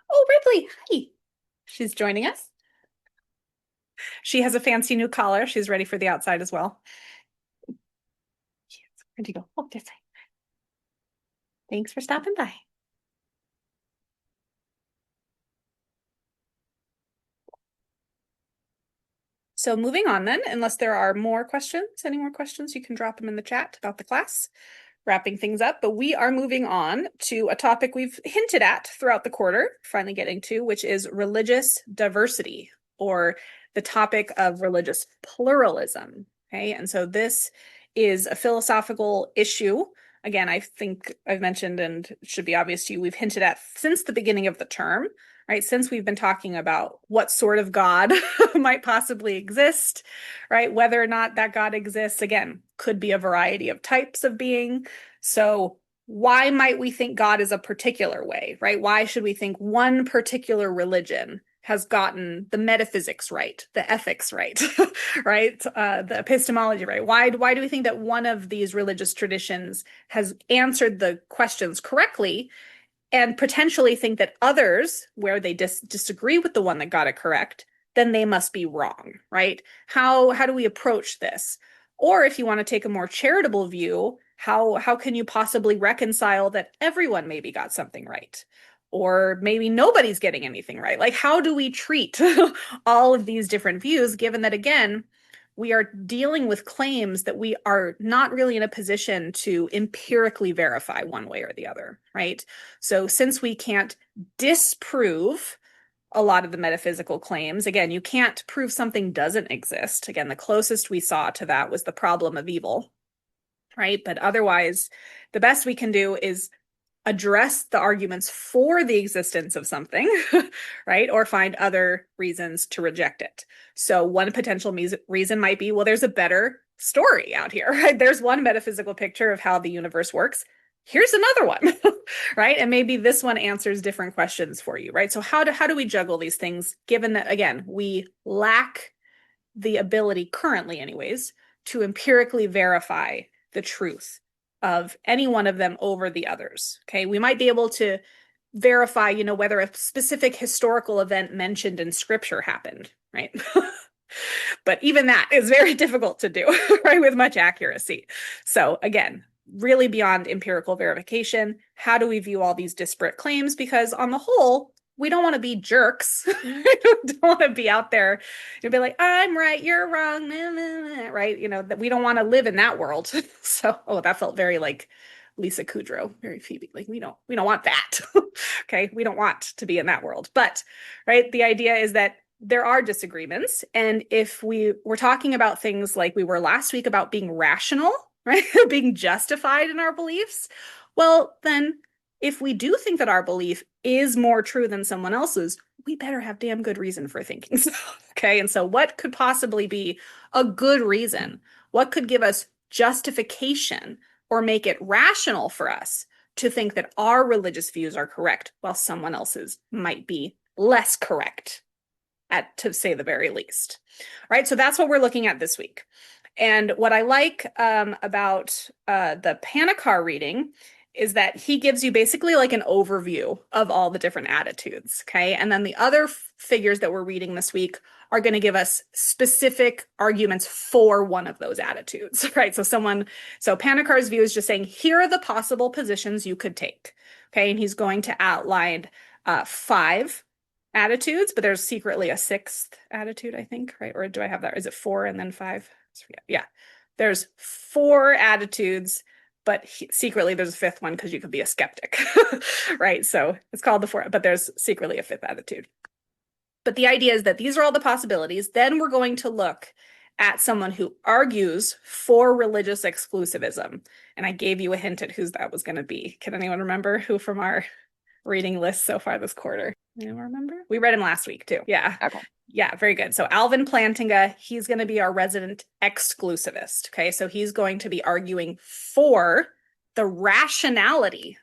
Oh, Ripley, hi. She's joining us. She has a fancy new collar. She's ready for the outside as well. Where'd you go? Oh, this way. Thanks for stopping by. So moving on then, unless there are more questions, any more questions, you can drop them in the chat about the class. Wrapping things up, but we are moving on to a topic we've hinted at throughout the quarter, finally getting to, which is religious diversity, or the topic of religious pluralism. Okay, and so this is a philosophical issue. Again, I think I've mentioned, and it should be obvious to you, we've hinted at since the beginning of the term, right? Since we've been talking about what sort of God might possibly exist, right? Whether or not that God exists, again, could be a variety of types of being. So why might we think God is a particular way, right? Why should we think one particular religion has gotten the metaphysics right, the ethics right, right, the epistemology right? Why do we think that one of these religious traditions has answered the questions correctly, and potentially think that others, where they disagree with the one that got it correct, then they must be wrong, right? How do we approach this? Or if you want to take a more charitable view, how can you possibly reconcile that everyone maybe got something right? Or maybe nobody's getting anything right? Like, how do we treat all of these different views, given that, again, we are dealing with claims that we are not really in a position to empirically verify one way or the other, right? So since we can't disprove a lot of the metaphysical claims, again, you can't prove something doesn't exist. Again, the closest we saw to that was the problem of evil, right? But otherwise, the best we can do is address the arguments for the existence of something, right? Or find other reasons to reject it. So one potential reason might be, well, there's a better story out here, right? There's one metaphysical picture of how the universe works. Here's another one, right? And maybe this one answers different questions for you, right? So how do we juggle these things, given that, again, we lack the ability currently anyways, to empirically verify the truth of any one of them over the others. Okay, we might be able to verify, whether a specific historical event mentioned in scripture happened, right? But even that is very difficult to do, right, with much accuracy. So again, really beyond empirical verification, how do we view all these disparate claims? Because on the whole, we don't want to be jerks. We don't want to be out there and be like, I'm right, you're wrong, right? That we don't want to live in that world. So, that felt very like Lisa Kudrow, very Phoebe. Like we don't want that. Okay, we don't want to be in that world. But right, the idea is that there are disagreements, and if we're talking about things like we were last week about being rational, right, being justified in our beliefs, well, then if we do think that our belief is more true than someone else's, we better have damn good reason for thinking so. Okay, and so what could possibly be a good reason? What could give us justification or make it rational for us to think that our religious views are correct while someone else's might be less correct, to say the very least? Right, so that's what we're looking at this week. And what I like about the Panakar reading is that he gives you basically like an overview of all the different attitudes, okay? And then the other figures that we're reading this week are going to give us specific arguments for one of those attitudes, right? So Panakar's view is just saying, here are the possible positions you could take, okay? And he's going to outline 5 attitudes, but there's secretly a 6th attitude, I think, right? Or do I have that? Is it 4 and then 5? Yeah. There's 4 attitudes, but secretly there's a 5th one because you could be a skeptic, right? So it's called the 4, but there's secretly a 5th attitude. But the idea is that these are all the possibilities. Then we're going to look at someone who argues for religious exclusivism. And I gave you a hint at whose that was going to be. Can anyone remember who from our reading list so far this quarter? Anyone remember? We read him last week too. Yeah. Okay. Yeah, very good. So Alvin Plantinga, he's going to be our resident exclusivist. Okay, so he's going to be arguing for the rationality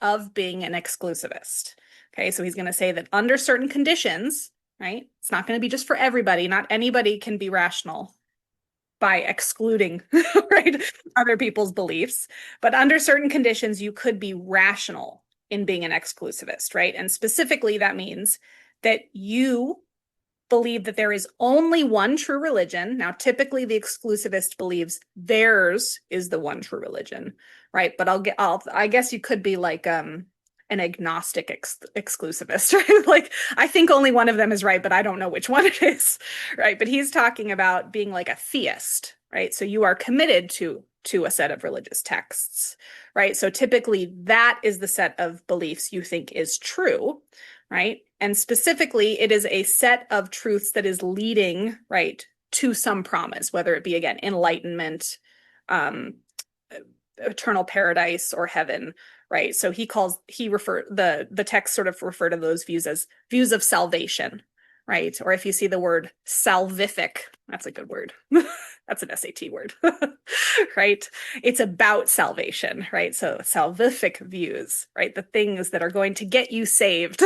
of being an exclusivist. Okay, so he's going to say that under certain conditions, right, it's not going to be just for everybody. Not anybody can be rational by excluding, right, other people's beliefs. But under certain conditions, you could be rational in being an exclusivist, right? And specifically, that means that you believe that there is only one true religion. Now, typically the exclusivist believes theirs is the one true religion, right? But I guess you could be like an agnostic exclusivist, right? Like, I think only one of them is right, but I don't know which one it is, right? But he's talking about being like a theist, right? So you are committed to a set of religious texts, right? So typically that is the set of beliefs you think is true, right? And specifically, it is a set of truths that is leading, right, to some promise, whether it be, again, enlightenment, eternal paradise, or heaven, right? So the text sort of refer to those views as views of salvation, right? Or if you see the word salvific, that's a good word. That's an SAT word, right? It's about salvation, right? So salvific views, right? The things that are going to get you saved,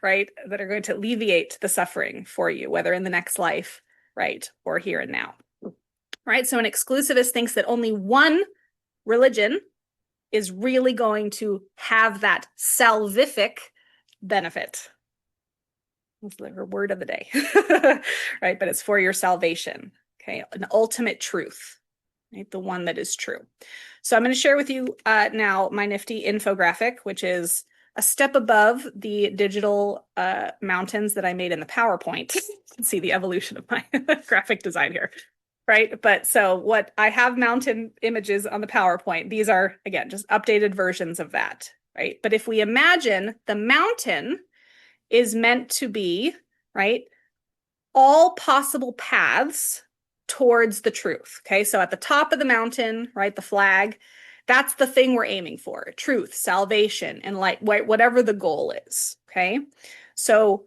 right? That are going to alleviate the suffering for you, whether in the next life, right? Or here and now, right? So an exclusivist thinks that only one religion is really going to have that salvific benefit. That's the word of the day, right? But it's for your salvation. Okay, an ultimate truth, right? The one that is true. So I'm going to share with you now my nifty infographic, which is a step above the digital mountains that I made in the PowerPoint. You can see the evolution of my graphic design here, right? But so what I have mountain images on the PowerPoint, these are, again, just updated versions of that, right? But if we imagine the mountain is meant to be, right, all possible paths towards the truth. Okay, so at the top of the mountain, right, the flag, that's the thing we're aiming for: truth, salvation, and like whatever the goal is. Okay, so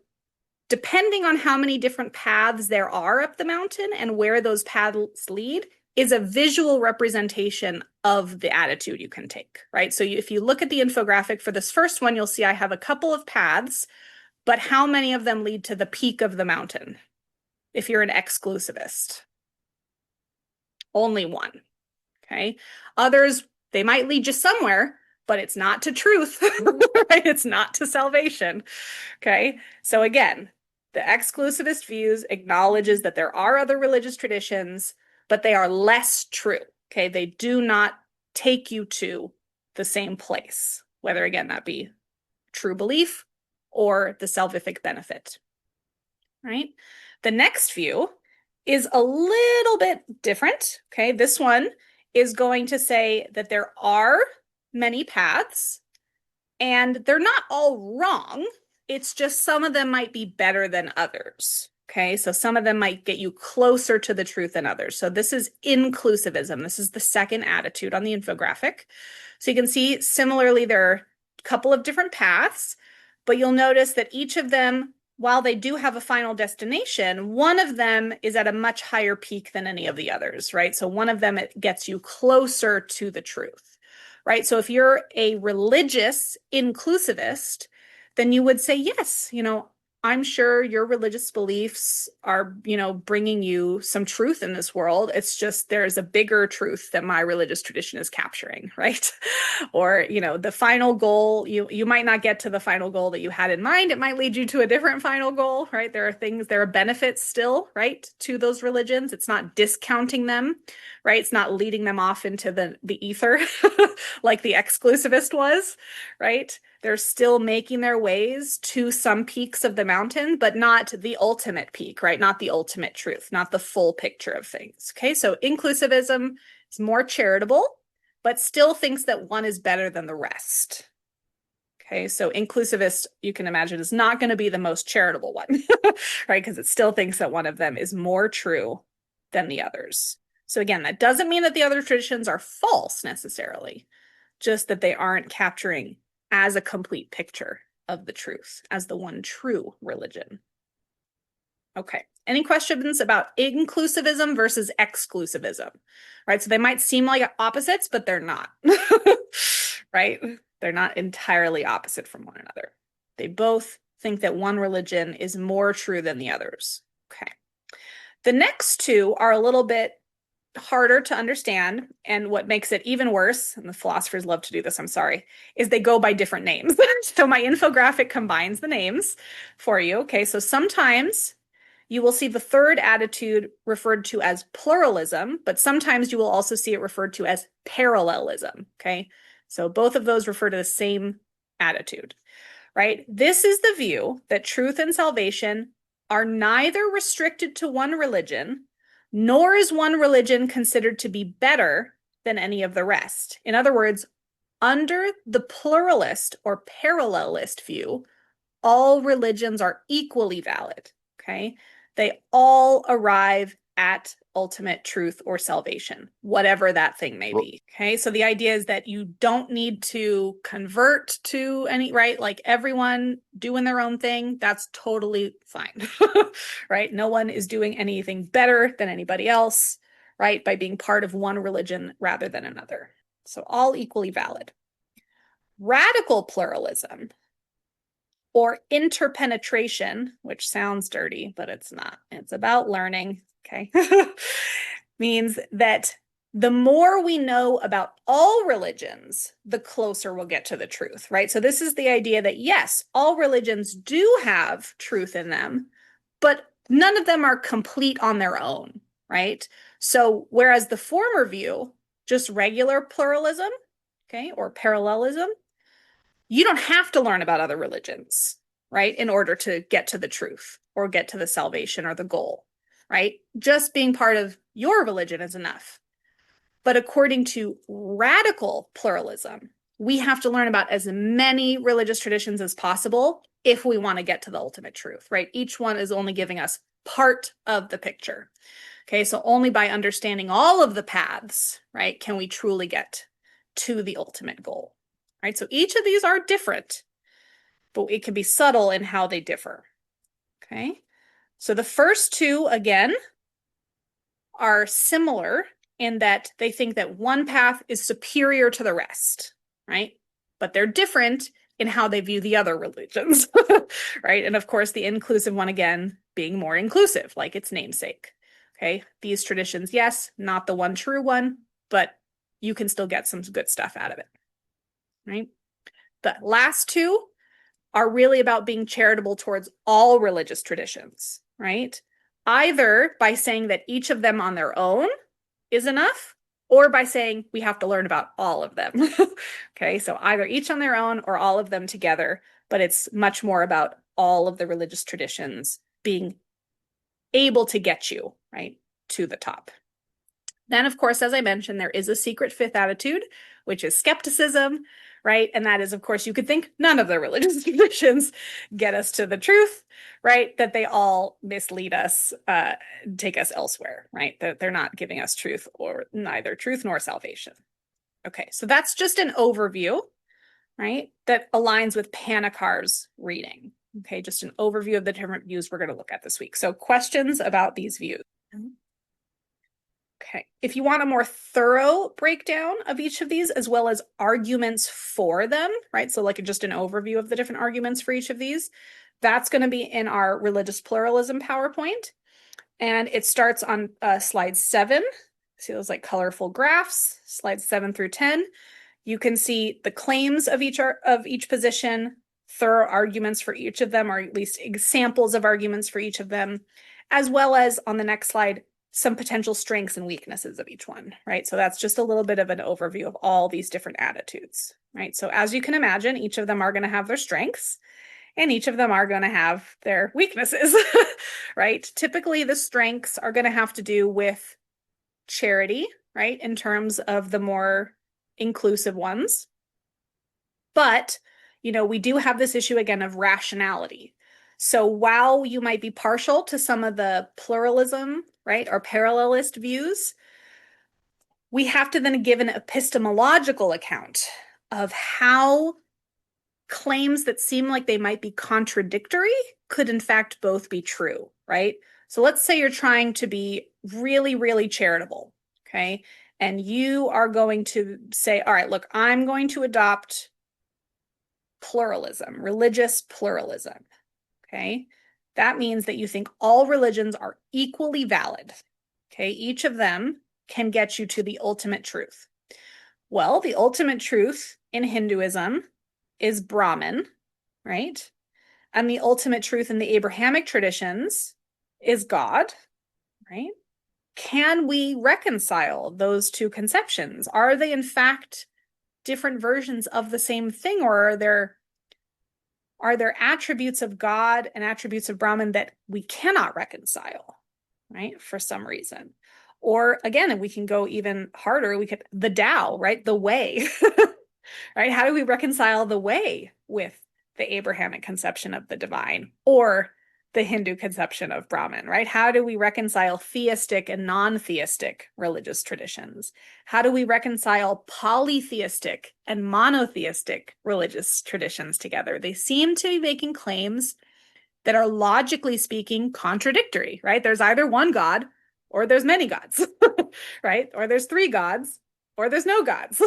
depending on how many different paths there are up the mountain and where those paths lead is a visual representation of the attitude you can take, right? So if you look at the infographic for this first one, you'll see I have a couple of paths, but how many of them lead to the peak of the mountain? If you're an exclusivist, only one. Okay. Others, they might lead you somewhere, but it's not to truth, right? It's not to salvation. Okay. So again, the exclusivist views acknowledges that there are other religious traditions, but they are less true. Okay. They do not take you to the same place, whether, again, that be true belief or the salvific benefit, right? The next view is a little bit different. Okay, this one is going to say that there are many paths and they're not all wrong. It's just some of them might be better than others. Okay, so some of them might get you closer to the truth than others. So this is inclusivism. This is the second attitude on the infographic. So you can see similarly, there are a couple of different paths, but you'll notice that each of them, while they do have a final destination, one of them is at a much higher peak than any of the others, right? So one of them, it gets you closer to the truth, right? So if you're a religious inclusivist, then you would say, yes, I'm sure your religious beliefs are, bringing you some truth in this world. It's just there's a bigger truth that my religious tradition is capturing, right? Or, the final goal, you might not get to the final goal that you had in mind. It might lead you to a different final goal, right? There are benefits still, right, to those religions. It's not discounting them, right? It's not leading them off into the ether like the exclusivist was, right? They're still making their ways to some peaks of the mountain, but not the ultimate peak, right? Not the ultimate truth, not the full picture of things. Okay, so inclusivism is more charitable, but still thinks that one is better than the rest. Okay, so inclusivist, you can imagine, is not going to be the most charitable one, right? Because it still thinks that one of them is more true than the others. So again, that doesn't mean that the other traditions are false necessarily, just that they aren't capturing as a complete picture of the truth, as the one true religion. Okay, any questions about inclusivism versus exclusivism? Right, so they might seem like opposites, but they're not, right? They're not entirely opposite from one another. They both think that one religion is more true than the others. Okay. The next two are a little bit harder to understand, and what makes it even worse, and the philosophers love to do this, I'm sorry, is they go by different names. So my infographic combines the names for you. Okay, so sometimes you will see the third attitude referred to as pluralism, but sometimes you will also see it referred to as parallelism. Okay, so both of those refer to the same attitude, right? This is the view that truth and salvation are neither restricted to one religion, nor is one religion considered to be better than any of the rest. In other words, under the pluralist or parallelist view, all religions are equally valid, okay? They all arrive at ultimate truth or salvation, whatever that thing may be, okay? So the idea is that you don't need to convert to any, right? Like everyone doing their own thing, that's totally fine, right? No one is doing anything better than anybody else, right? By being part of one religion rather than another. So all equally valid. Radical pluralism, or interpenetration, which sounds dirty, but it's not. It's about learning, okay? Means that the more we know about all religions, the closer we'll get to the truth, right? So this is the idea that yes, all religions do have truth in them, but none of them are complete on their own, right? So whereas the former view, just regular pluralism, okay, or parallelism, you don't have to learn about other religions, right, in order to get to the truth or get to the salvation or the goal, right? Just being part of your religion is enough. But according to radical pluralism, we have to learn about as many religious traditions as possible if we want to get to the ultimate truth, right? Each one is only giving us part of the picture. Okay, so only by understanding all of the paths, right, can we truly get to the ultimate goal. Right? So each of these are different, but it can be subtle in how they differ. Okay? So the first two, again, are similar in that they think that one path is superior to the rest, right? But they're different in how they view the other religions, right? And of course, the inclusive one, again, being more inclusive, like its namesake. Okay? These traditions, yes, not the one true one, but you can still get some good stuff out of it. Right? The last two are really about being charitable towards all religious traditions, right? Either by saying that each of them on their own is enough, or by saying we have to learn about all of them. Okay, so either each on their own or all of them together, but it's much more about all of the religious traditions being able to get you, right, to the top. Then, of course, as I mentioned, there is a secret fifth attitude, which is skepticism, right? And that is, of course, you could think none of the religious traditions get us to the truth, right? That they all mislead us, take us elsewhere, right? That they're not giving us truth, or neither truth nor salvation. Okay, so that's just an overview, right? That aligns with Panakar's reading. Okay, just an overview of the different views we're going to look at this week. So questions about these views? Okay, if you want a more thorough breakdown of each of these, as well as arguments for them, right? So like just an overview of the different arguments for each of these, that's going to be in our religious pluralism PowerPoint. And it starts on slide 7. See those like colorful graphs, slides 7 through 10. You can see the claims of each position, thorough arguments for each of them, or at least examples of arguments for each of them, as well as on the next slide, some potential strengths and weaknesses of each one, right? So that's just a little bit of an overview of all these different attitudes, right? So as you can imagine, each of them are going to have their strengths and each of them are going to have their weaknesses, right? Typically, the strengths are going to have to do with charity, right? In terms of the more inclusive ones. But, you know, we do have this issue again of rationality. So while you might be partial to some of the pluralism, right, or parallelist views, we have to then give an epistemological account of how claims that seem like they might be contradictory could in fact both be true, right? So let's say you're trying to be really, really charitable, okay? And you are going to say, all right, look, I'm going to adopt pluralism, religious pluralism, okay? That means that you think all religions are equally valid, okay? Each of them can get you to the ultimate truth? Well, the ultimate truth in Hinduism is Brahman, right? And the ultimate truth in the Abrahamic traditions is God, right? Can we reconcile those two conceptions? Are they in fact different versions of the same thing, or are there attributes of God and attributes of Brahman that we cannot reconcile, right? For some reason. Or again, if we can go even harder, the Tao, right? The way, right? How do we reconcile the way with the Abrahamic conception of the divine or the Hindu conception of Brahman, right? How do we reconcile theistic and non-theistic religious traditions? How do we reconcile polytheistic and monotheistic religious traditions together? They seem to be making claims that are logically speaking contradictory, right? There's either one God or there's many gods, right? Or there's three gods or there's no gods.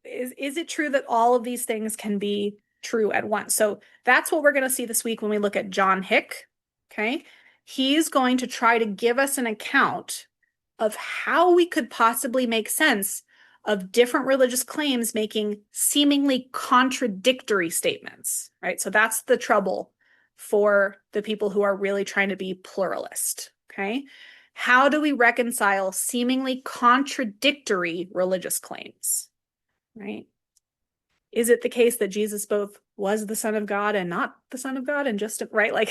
Is it true that all of these things can be true at once? So that's what we're going to see this week when we look at John Hick. Okay. He's going to try to give us an account of how we could possibly make sense of different religious claims making seemingly contradictory statements, right? So that's the trouble for the people who are really trying to be pluralist. Okay. How do we reconcile seemingly contradictory religious claims, right? Is it the case that Jesus both was the Son of God and not the Son of God, and just, right? Like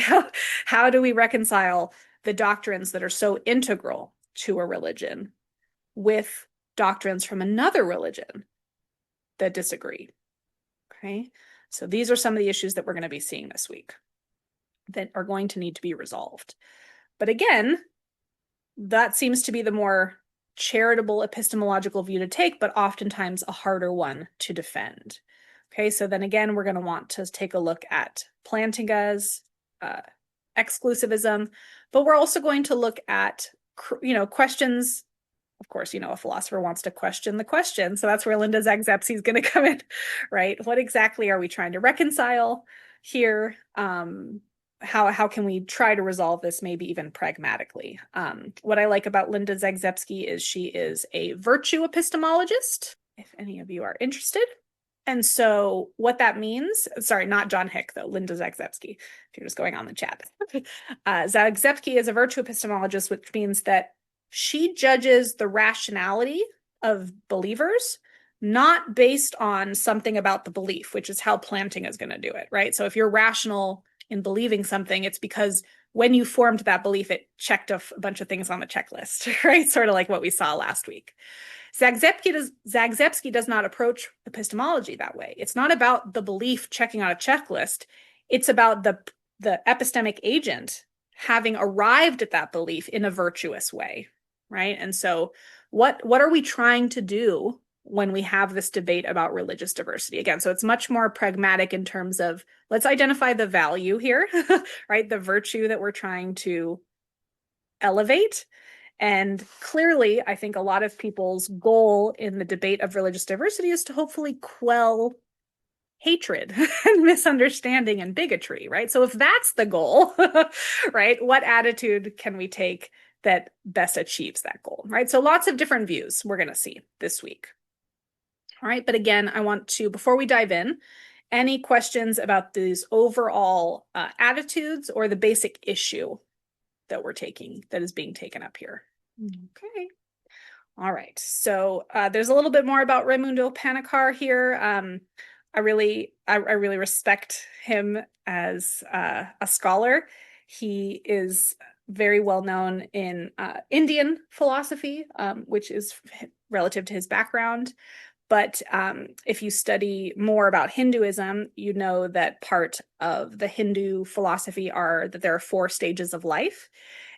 how do we reconcile the doctrines that are so integral to a religion with doctrines from another religion that disagree? Okay. So these are some of the issues that we're going to be seeing this week that are going to need to be resolved. But again, that seems to be the more charitable epistemological view to take, but oftentimes a harder one to defend. Okay, so then again, we're going to want to take a look at Plantinga's exclusivism, but we're also going to look at, questions. Of course, a philosopher wants to question the question. So that's where Linda Zagzebski is going to come in, right? What exactly are we trying to reconcile here? How can we try to resolve this, maybe even pragmatically? What I like about Linda Zagzebski is she is a virtue epistemologist, if any of you are interested. And so what that means, sorry, not John Hick, though, Linda Zagzebski, if you're just going on the chat. Zagzebski is a virtue epistemologist, which means that she judges the rationality of believers, not based on something about the belief, which is how Plantinga is going to do it, right? So if you're rational in believing something, it's because when you formed that belief, it checked off a bunch of things on the checklist, right? Sort of like what we saw last week. Zagzebski does not approach epistemology that way. It's not about the belief checking out a checklist. It's about the epistemic agent having arrived at that belief in a virtuous way, right? And so what are we trying to do when we have this debate about religious diversity? Again, so it's much more pragmatic in terms of, let's identify the value here, right? The virtue that we're trying to elevate. And clearly, I think a lot of people's goal in the debate of religious diversity is to hopefully quell hatred and misunderstanding and bigotry, right? So if that's the goal, right, what attitude can we take that best achieves that goal, right? So lots of different views we're going to see this week. All right, but again, I want to, before we dive in, any questions about these overall attitudes or the basic issue that is being taken up here? Okay. All right. So there's a little bit more about Raimundo Panakar here. I really respect him as a scholar. He is very well known in Indian philosophy, which is relative to his background. But if you study more about Hinduism, you know that part of the Hindu philosophy are that there are 4 stages of life.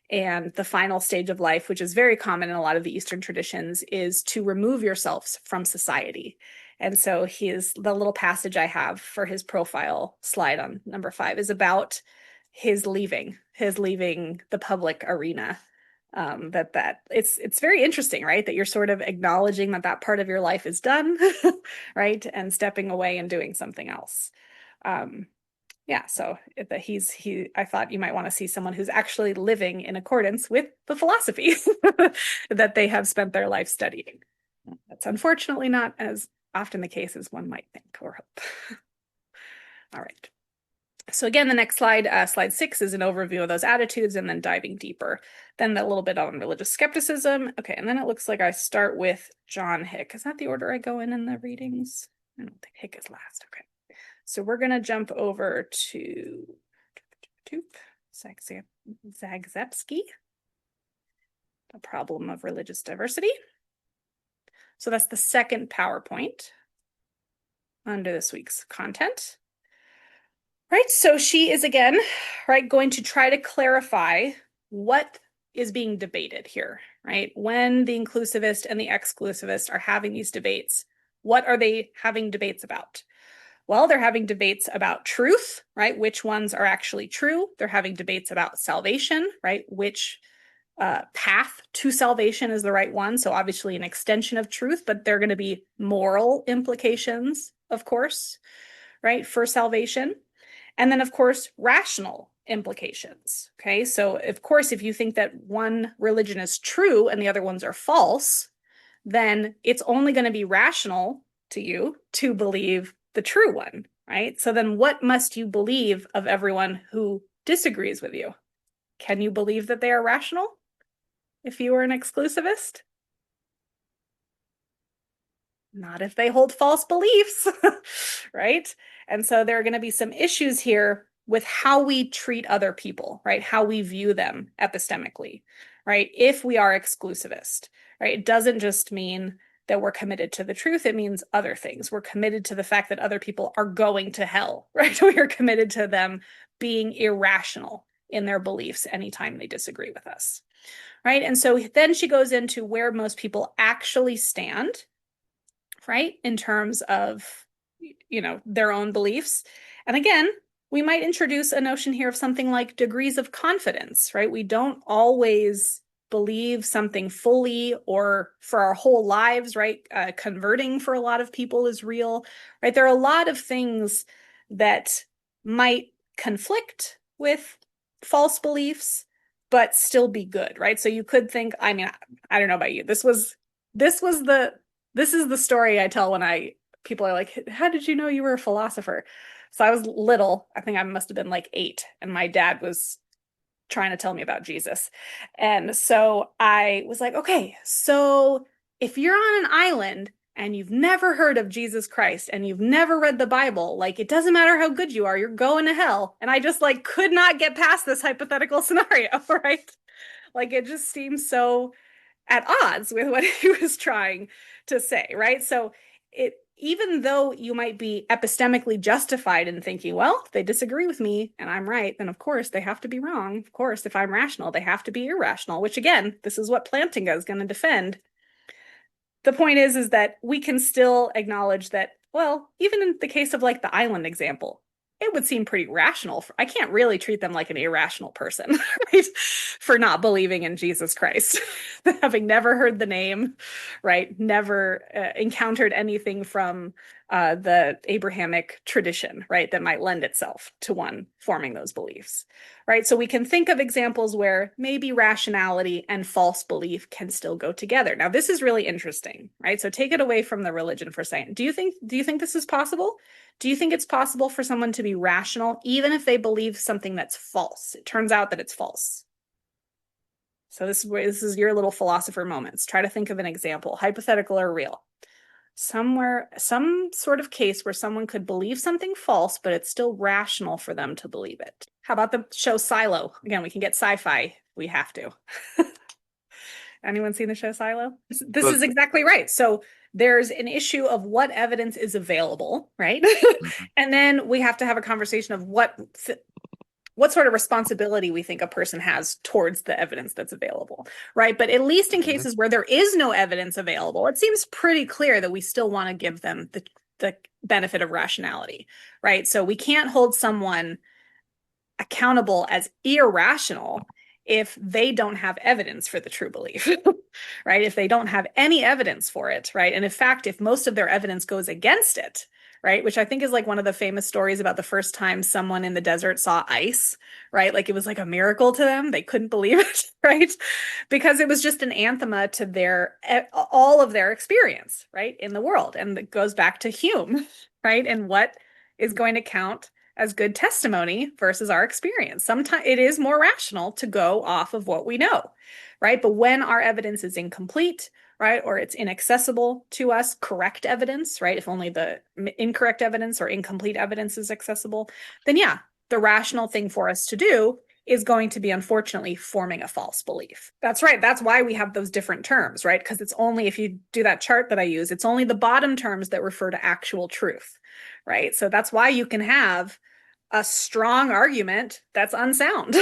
And the final stage of life, which is very common in a lot of the Eastern traditions, is to remove yourselves from society. And so the little passage I have for his profile slide on number 5 is about his leaving the public arena. It's very interesting, right? That you're sort of acknowledging that part of your life is done, right? And stepping away and doing something else. Yeah, so I thought you might want to see someone who's actually living in accordance with the philosophy that they have spent their life studying. That's unfortunately not as often the case as one might think or hope. All right. So again, the next slide, slide 6, is an overview of those attitudes and then diving deeper. Then a little bit on religious skepticism. Okay, and then it looks like I start with John Hick. Is that the order I go in the readings? I don't think Hick is last. Okay. So we're going to jump over to Zagzebski, the problem of religious diversity. So that's the second PowerPoint under this week's content. Right, so she is again, right, going to try to clarify what is being debated here, right? When the inclusivist and the exclusivist are having these debates, what are they having debates about? Well, they're having debates about truth, right? Which ones are actually true? They're having debates about salvation, right? Which path to salvation is the right one? So obviously an extension of truth, but there are going to be moral implications, of course, right, for salvation. And then, of course, rational implications. Okay, so of course, if you think that one religion is true and the other ones are false, then it's only going to be rational to you to believe the true one, right? So then what must you believe of everyone who disagrees with you? Can you believe that they are rational if you are an exclusivist? Not if they hold false beliefs, right? And so there are going to be some issues here with how we treat other people, right? How we view them epistemically, right? If we are exclusivist, right? It doesn't just mean that we're committed to the truth. It means other things. We're committed to the fact that other people are going to hell, right? We are committed to them being irrational in their beliefs anytime they disagree with us, right? And so then she goes into where most people actually stand, right, in terms of, their own beliefs. And again, we might introduce a notion here of something like degrees of confidence, right? We don't always believe something fully or for our whole lives, right? Converting for a lot of people is real, right? There are a lot of things that might conflict with false beliefs, but still be good, right? So you could think, I mean, I don't know about you. This is the story I tell when people are like, how did you know you were a philosopher? So I was little, I think I must have been like 8, and my dad was trying to tell me about Jesus. And so I was like, okay, so if you're on an island and you've never heard of Jesus Christ and you've never read the Bible, like it doesn't matter how good you are, you're going to hell. And I just like could not get past this hypothetical scenario, right? Like it just seems so at odds with what he was trying to say, right? So even though you might be epistemically justified in thinking, well, if they disagree with me and I'm right, then of course they have to be wrong. Of course, if I'm rational, they have to be irrational, which again, this is what Plantinga is going to defend. The point is that we can still acknowledge that, well, even in the case of like the island example, it would seem pretty rational. I can't really treat them like an irrational person, right? For not believing in Jesus Christ, having never heard the name, right? Never encountered anything from the Abrahamic tradition, right? That might lend itself to one forming those beliefs, right? So we can think of examples where maybe rationality and false belief can still go together. Now, this is really interesting, right? So take it away from the religion for a second. Do you think this is possible? Do you think it's possible for someone to be rational even if they believe something that's false? It turns out that it's false. So this is your little philosopher moments. Try to think of an example, hypothetical or real. Some sort of case where someone could believe something false, but it's still rational for them to believe it. How about the show Silo? Again, we can get sci-fi if we have to. Anyone seen the show Silo? This is exactly right. So there's an issue of what evidence is available, right? And then we have to have a conversation of what sort of responsibility we think a person has towards the evidence that's available, right? But at least in cases where there is no evidence available, it seems pretty clear that we still want to give them the benefit of rationality, right? So we can't hold someone accountable as irrational if they don't have evidence for the true belief, right? If they don't have any evidence for it, right? And in fact, if most of their evidence goes against it, right? Which I think is like one of the famous stories about the first time someone in the desert saw ice, right? Like it was like a miracle to them. They couldn't believe it, right? Because it was just an anathema to all of their experience, right, in the world. And it goes back to Hume, right? And what is going to count as good testimony versus our experience. Sometimes it is more rational to go off of what we know, right? But when our evidence is incomplete, right, or it's inaccessible to us, correct evidence, right, if only the incorrect evidence or incomplete evidence is accessible, then yeah, the rational thing for us to do is going to be, unfortunately, forming a false belief. That's right. That's why we have those different terms, right? Because it's only, if you do that chart that I use, it's only the bottom terms that refer to actual truth, right? So that's why you can have a strong argument that's unsound,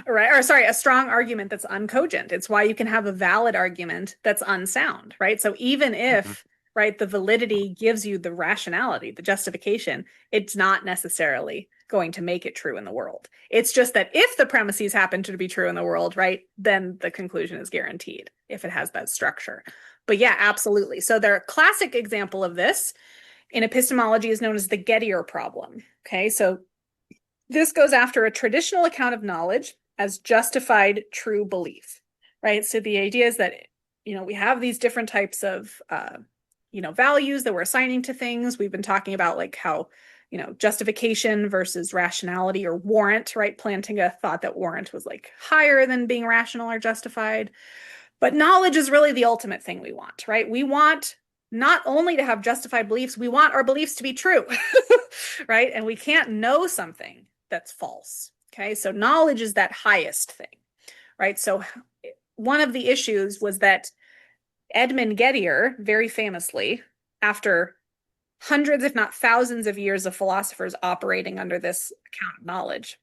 right? Or sorry, a strong argument that's uncogent. It's why you can have a valid argument that's unsound, right? So even if, right, the validity gives you the rationality, the justification, it's not necessarily going to make it true in the world. It's just that if the premises happen to be true in the world, right, then the conclusion is guaranteed if it has that structure. But yeah, absolutely. So their classic example of this in epistemology is known as the Gettier problem. Okay, so this goes after a traditional account of knowledge as justified true belief, right? So the idea is that, we have these different types of, values that we're assigning to things. We've been talking about like how, justification versus rationality or warrant, right? Plantinga thought that warrant was like higher than being rational or justified. But knowledge is really the ultimate thing we want, right? We want not only to have justified beliefs, we want our beliefs to be true, right? And we can't know something that's false, okay? So knowledge is that highest thing, right? So one of the issues was that Edmund Gettier, very famously, after hundreds, if not thousands of years of philosophers operating under this account of knowledge,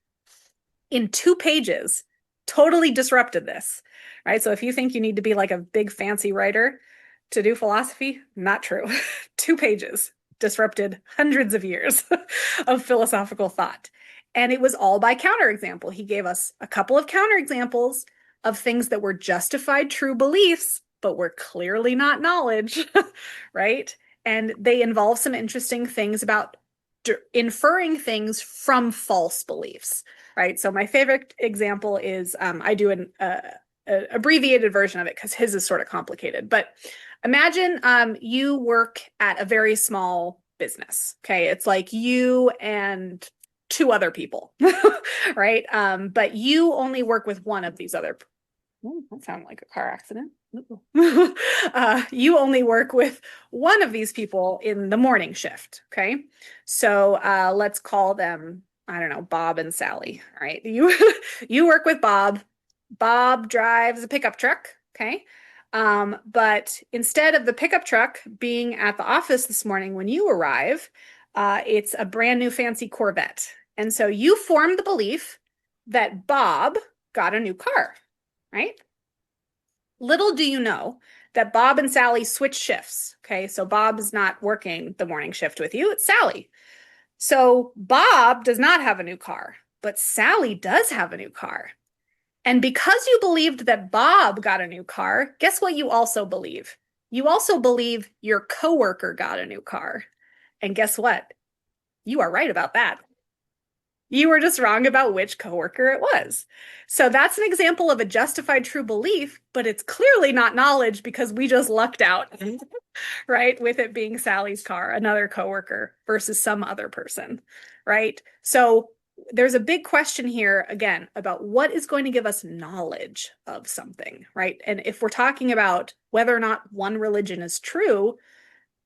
in 2 pages, totally disrupted this, right? So if you think you need to be like a big fancy writer to do philosophy, not true. 2 pages disrupted hundreds of years of philosophical thought. And it was all by counterexample. He gave us a couple of counterexamples of things that were justified true beliefs, but were clearly not knowledge, right? And they involve some interesting things about inferring things from false beliefs, right? So my favorite example is, I do an abbreviated version of it because his is sort of complicated, but imagine you work at a very small business, okay? It's like you and 2 other people, right? But you only work with one of these other. Ooh, that sounded like a car accident. You only work with one of these people in the morning shift, okay? So let's call them, I don't know, Bob and Sally, all right? You work with Bob. Bob drives a pickup truck, okay? But instead of the pickup truck being at the office this morning when you arrive, it's a brand new fancy Corvette. And so you form the belief that Bob got a new car, right? Little do you know that Bob and Sally switch shifts, okay? So Bob's not working the morning shift with you, it's Sally. So Bob does not have a new car, but Sally does have a new car. And because you believed that Bob got a new car, guess what you also believe? You also believe your coworker got a new car. And guess what? You are right about that. You were just wrong about which coworker it was. So that's an example of a justified true belief, but it's clearly not knowledge because we just lucked out, right? With it being Sally's car, another coworker versus some other person, right? So there's a big question here, again, about what is going to give us knowledge of something, right? And if we're talking about whether or not one religion is true,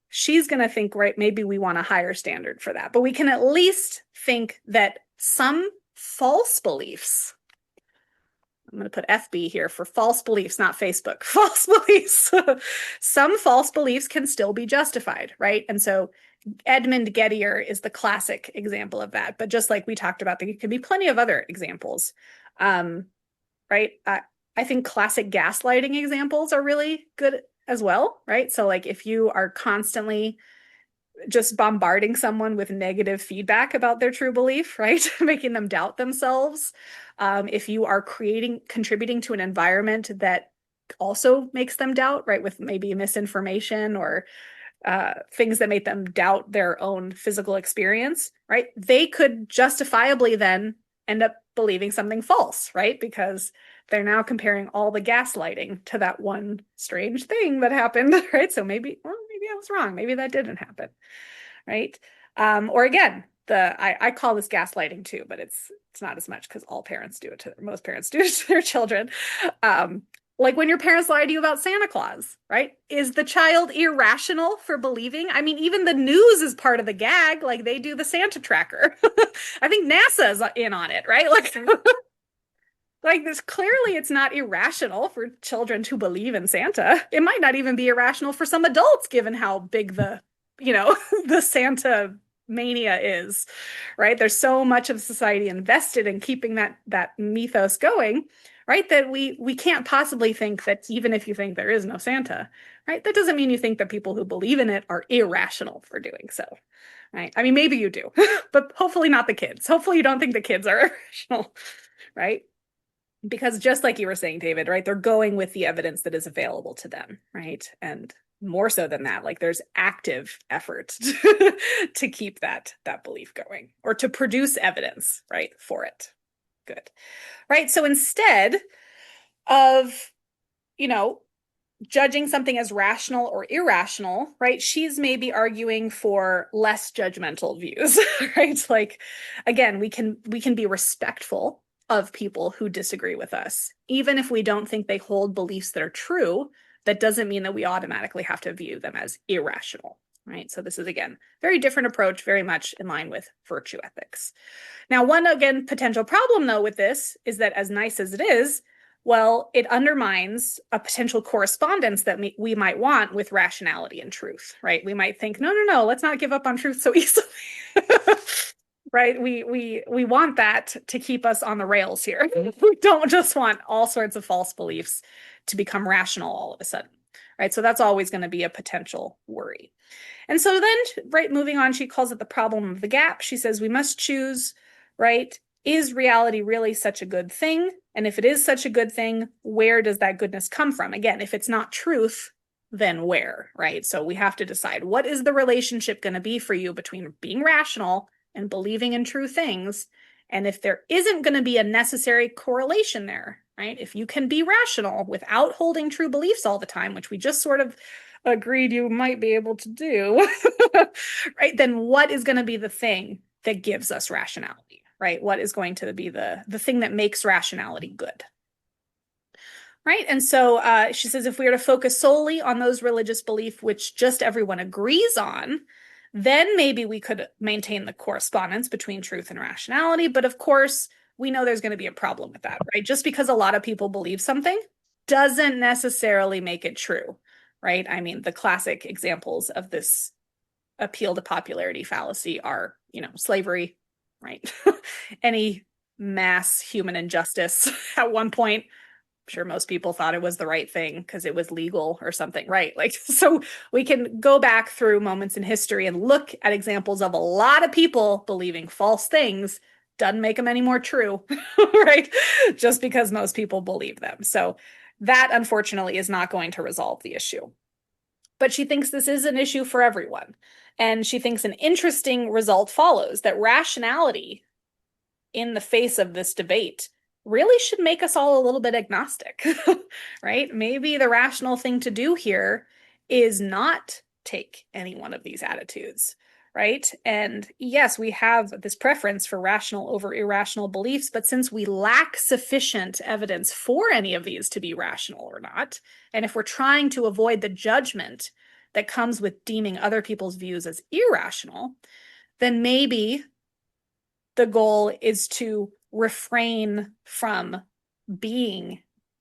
she's going to think, right, maybe we want a higher standard for that. But we can at least think that some false beliefs, I'm going to put FB here for false beliefs, not Facebook, false beliefs. Some false beliefs can still be justified, right? And so Edmund Gettier is the classic example of that. But just like we talked about, there could be plenty of other examples, right? I think classic gaslighting examples are really good as well, right? So like if you are constantly just bombarding someone with negative feedback about their true belief, right? Making them doubt themselves. If you are contributing to an environment that also makes them doubt, right? With maybe misinformation or things that make them doubt their own physical experience, right? They could justifiably then end up believing something false, right? Because they're now comparing all the gaslighting to that one strange thing that happened, right? So maybe I was wrong. Maybe that didn't happen, right? Or again, I call this gaslighting too, but it's not as much because most parents do it to their children. Like when your parents lie to you about Santa Claus, right? Is the child irrational for believing? I mean, even the news is part of the gag. Like they do the Santa tracker. I think NASA's in on it, right? Like this, clearly it's not irrational for children to believe in Santa. It might not even be irrational for some adults, given how big the Santa mania is, right? There's so much of society invested in keeping that mythos going, right? That we can't possibly think that even if you think there is no Santa, right? That doesn't mean you think that people who believe in it are irrational for doing so, right? I mean, maybe you do, but hopefully not the kids. Hopefully you don't think the kids are irrational, right? Because just like you were saying, David, right? They're going with the evidence that is available to them, right? And more so than that, like there's active effort to keep that belief going or to produce evidence, right, for it. Good. Right. So instead of, judging something as rational or irrational, right, she's maybe arguing for less judgmental views, right? Like, again, we can be respectful of people who disagree with us, even if we don't think they hold beliefs that are true. That doesn't mean that we automatically have to view them as irrational, right? So this is, again, very different approach, very much in line with virtue ethics. Now, one, again, potential problem, though, with this is that as nice as it is, well, it undermines a potential correspondence that we might want with rationality and truth, right? We might think, no, let's not give up on truth so easily. Right? We want that to keep us on the rails here. We don't just want all sorts of false beliefs to become rational all of a sudden, right? So that's always going to be a potential worry. And so then, right, moving on, she calls it the problem of the gap. She says we must choose, right? Is reality really such a good thing? And if it is such a good thing, where does that goodness come from? Again, if it's not truth, then where, right? So we have to decide, what is the relationship going to be for you between being rational and believing in true things? And if there isn't going to be a necessary correlation there, right? If you can be rational without holding true beliefs all the time, which we just sort of agreed you might be able to do, right? Then what is going to be the thing that gives us rationality, right? What is going to be the thing that makes rationality good? Right. And so she says, if we are to focus solely on those religious beliefs which just everyone agrees on, then maybe we could maintain the correspondence between truth and rationality. But of course, we know there's going to be a problem with that, right? Just because a lot of people believe something doesn't necessarily make it true, right? I mean, the classic examples of this appeal to popularity fallacy are, slavery, right? Any mass human injustice at one point. I'm sure most people thought it was the right thing because it was legal or something, right? Like, so we can go back through moments in history and look at examples of a lot of people believing false things. Doesn't make them any more true, right? Just because most people believe them. So that, unfortunately, is not going to resolve the issue. But she thinks this is an issue for everyone. And she thinks an interesting result follows, that rationality in the face of this debate really should make us all a little bit agnostic, right? Maybe the rational thing to do here is not take any one of these attitudes, right? And yes, we have this preference for rational over irrational beliefs, but since we lack sufficient evidence for any of these to be rational or not, and if we're trying to avoid the judgment that comes with deeming other people's views as irrational, then maybe the goal is to refrain from being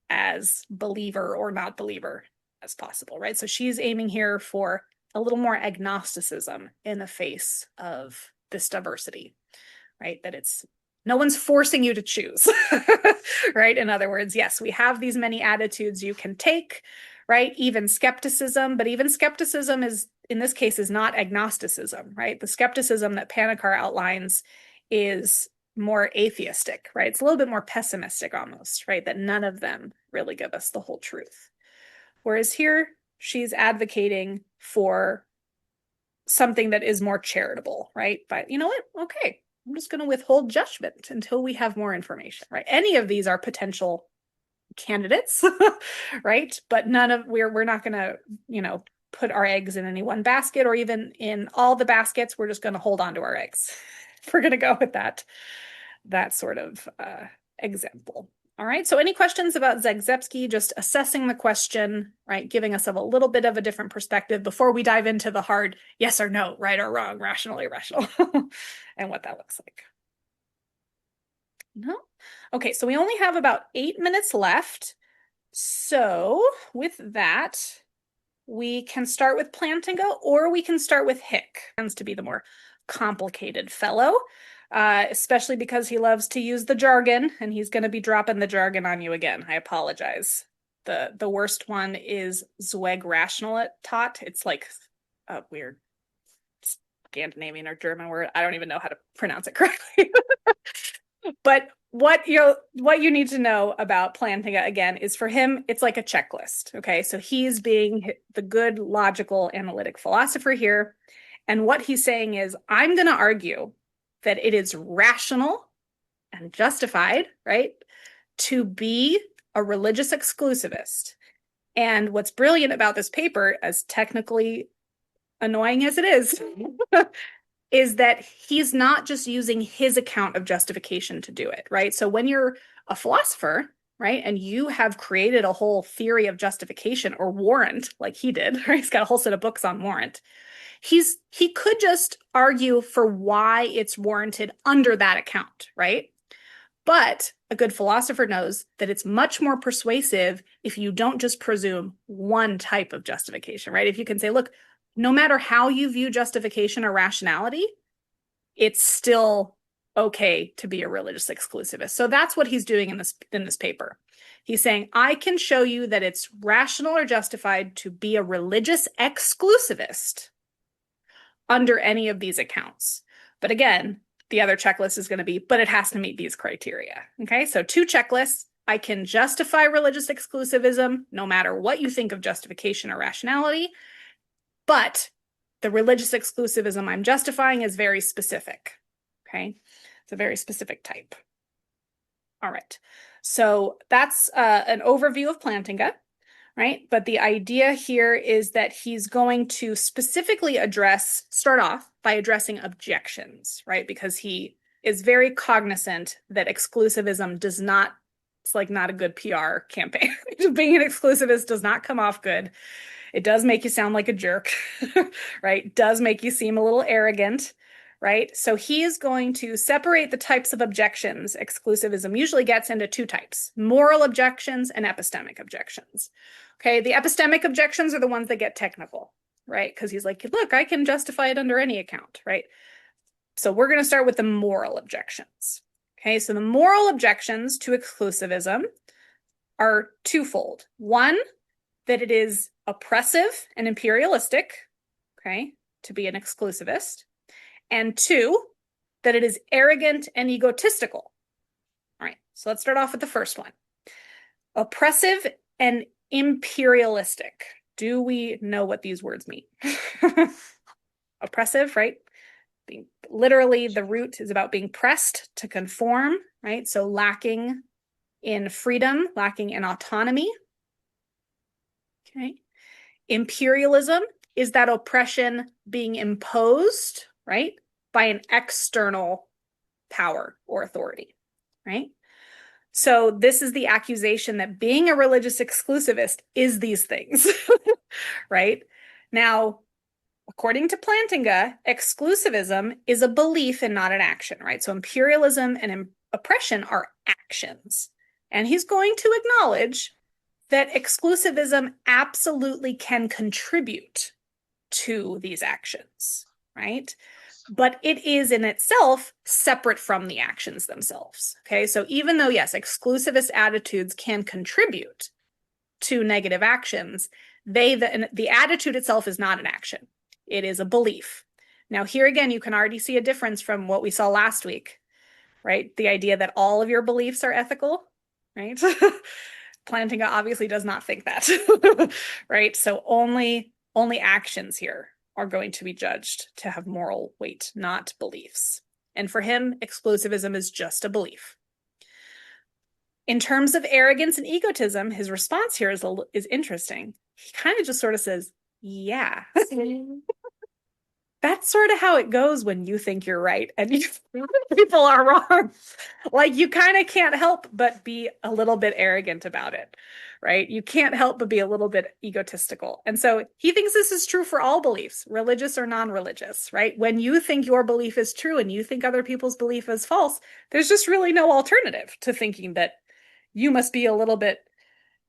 as believer or not believer as possible, right? So she's aiming here for a little more agnosticism in the face of this diversity, right? That it's no one's forcing you to choose, right? In other words, yes, we have these many attitudes you can take, right? Even skepticism, but even skepticism is, in this case, is not agnosticism, right? The skepticism that Panakar outlines is more atheistic, right? It's a little bit more pessimistic almost, right? That none of them really give us the whole truth. Whereas here, she's advocating for something that is more charitable, right? But you know what? Okay, I'm just going to withhold judgment until we have more information, right? Any of these are potential candidates, right? But we're not going to, put our eggs in any one basket, or even in all the baskets. We're just going to hold on to our eggs. We're going to go with that sort of example. All right, so any questions about Zagzebski? Just assessing the question, right? Giving us a little bit of a different perspective before we dive into the hard yes or no, right or wrong, rational, irrational, and what that looks like. No? Okay, so we only have about 8 minutes left. So with that, we can start with Plantinga, or we can start with Hick. Tends to be the more complicated fellow, especially because he loves to use the jargon, and he's going to be dropping the jargon on you again. I apologize. The worst one is Zweig Rationalität. It's like a weird Scandinavian or German word. I don't even know how to pronounce it correctly. But what you need to know about Plantinga, again, is for him, it's like a checklist. Okay, so he's being the good, logical, analytic philosopher here. And what he's saying is, I'm going to argue that it is rational and justified, right, to be a religious exclusivist. And what's brilliant about this paper, as technically annoying as it is that he's not just using his account of justification to do it, right? So when you're a philosopher, right, and you have created a whole theory of justification or warrant, like he did, right? He's got a whole set of books on warrant. He could just argue for why it's warranted under that account, right? But a good philosopher knows that it's much more persuasive if you don't just presume one type of justification, right? If you can say, look, no matter how you view justification or rationality, it's still okay to be a religious exclusivist. So that's what he's doing in this paper. He's saying, I can show you that it's rational or justified to be a religious exclusivist under any of these accounts. But again, the other checklist is going to be, but it has to meet these criteria. Okay, so 2 checklists. I can justify religious exclusivism no matter what you think of justification or rationality. But the religious exclusivism I'm justifying is very specific, okay? It's a very specific type. All right, so that's an overview of Plantinga, right? But the idea here is that he's going to specifically start off by addressing objections, right? Because he is very cognizant that exclusivism it's like not a good PR campaign. Being an exclusivist does not come off good. It does make you sound like a jerk, right? It does make you seem a little arrogant, right? So he is going to separate the types of objections. Exclusivism usually gets into 2 types, moral objections and epistemic objections. Okay, the epistemic objections are the ones that get technical, right? Because he's like, look, I can justify it under any account, right? So we're going to start with the moral objections. Okay, so the moral objections to exclusivism are twofold. One, that it is oppressive and imperialistic, okay, to be an exclusivist. And 2, that it is arrogant and egotistical. All right, so let's start off with the first one. Oppressive and imperialistic. Do we know what these words mean? Oppressive, right? Literally, the root is about being pressed to conform, right? So lacking in freedom, lacking in autonomy. Okay. Imperialism is that oppression being imposed, right, by an external power or authority, right? So this is the accusation that being a religious exclusivist is these things, right? Now, according to Plantinga, exclusivism is a belief and not an action, right? So imperialism and oppression are actions. And he's going to acknowledge that exclusivism absolutely can contribute to these actions, right? But it is in itself separate from the actions themselves, okay? So even though, yes, exclusivist attitudes can contribute to negative actions, the attitude itself is not an action. It is a belief. Now, here again, you can already see a difference from what we saw last week, right? The idea that all of your beliefs are ethical, right? Plantinga obviously does not think that, right? So only actions here are going to be judged to have moral weight, not beliefs. And for him, exclusivism is just a belief. In terms of arrogance and egotism, his response here is interesting. He kind of just sort of says, yeah. That's sort of how it goes when you think you're right and people are wrong. Like, you kind of can't help but be a little bit arrogant about it, right? You can't help but be a little bit egotistical. And so he thinks this is true for all beliefs, religious or non-religious, right? When you think your belief is true and you think other people's belief is false, there's just really no alternative to thinking that you must be a little bit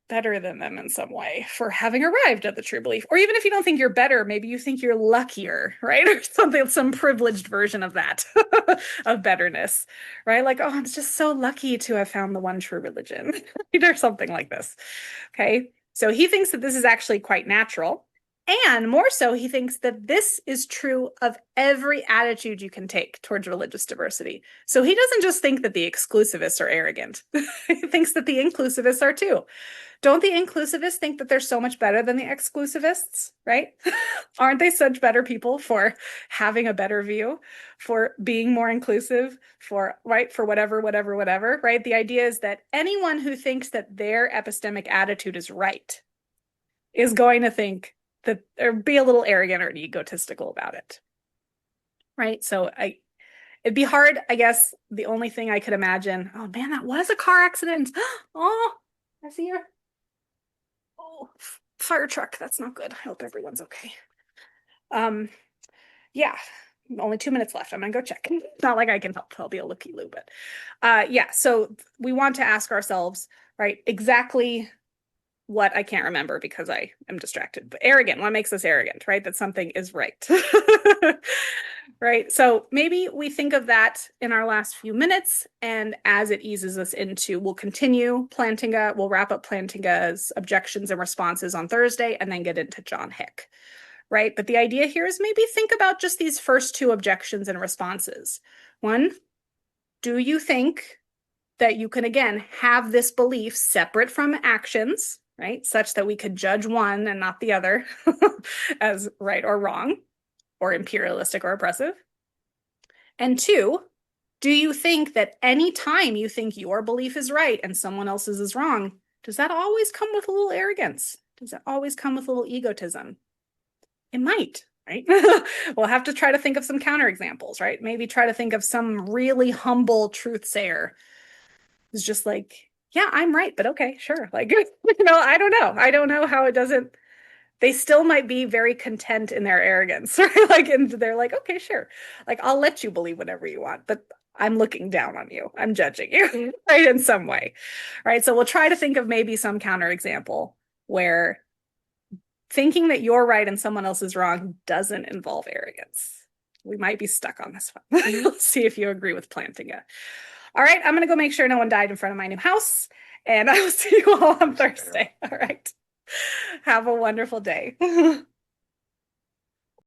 better than them in some way for having arrived at the true belief. Or even if you don't think you're better, maybe you think you're luckier, right? Or something, some privileged version of that, of betterness, right? Like, oh, I'm just so lucky to have found the one true religion, or something like this. Okay. So he thinks that this is actually quite natural. And more so, he thinks that this is true of every attitude you can take towards religious diversity. So he doesn't just think that the exclusivists are arrogant. He thinks that the inclusivists are too. Don't the inclusivists think that they're so much better than the exclusivists, right? Aren't they such better people for having a better view, for being more inclusive, for, right, for whatever, right? The idea is that anyone who thinks that their epistemic attitude is right is going to think that, or be a little arrogant or egotistical about it, right? So it'd be hard, I guess. The only thing I could imagine, oh man, that was a car accident. Oh, I see her. Oh, fire truck. That's not good. I hope everyone's okay. Yeah, only 2 minutes left. I'm gonna go check. It's not like I can help. I'll be a looky-loo, but yeah. So we want to ask ourselves, right, exactly what I can't remember because I am distracted. But arrogant. What makes us arrogant, right? That something is right. Right. So maybe we think of that in our last few minutes, and as it eases us into, we'll continue Plantinga. We'll wrap up Plantinga's objections and responses on Thursday, and then get into John Hick. Right. But the idea here is maybe think about just these first two objections and responses. One, do you think that you can, again, have this belief separate from actions, right, such that we could judge one and not the other as right or wrong, or imperialistic or oppressive? And two, do you think that any time you think your belief is right and someone else's is wrong, does that always come with a little arrogance? Does that always come with a little egotism? It might, right? We'll have to try to think of some counterexamples, right? Maybe try to think of some really humble truth sayer who's just like, yeah, I'm right, but okay, sure. Like, I don't know. I don't know how it doesn't. They still might be very content in their arrogance, right? Like, and they're like, okay, sure. Like, I'll let you believe whatever you want, but I'm looking down on you. I'm judging you, right? In some way, right? So we'll try to think of maybe some counterexample where thinking that you're right and someone else is wrong doesn't involve arrogance. We might be stuck on this one. Let's see if you agree with Plantinga. All right, I'm going to go make sure no one died in front of my new house, and I will see you all on Thursday. All right. Have a wonderful day.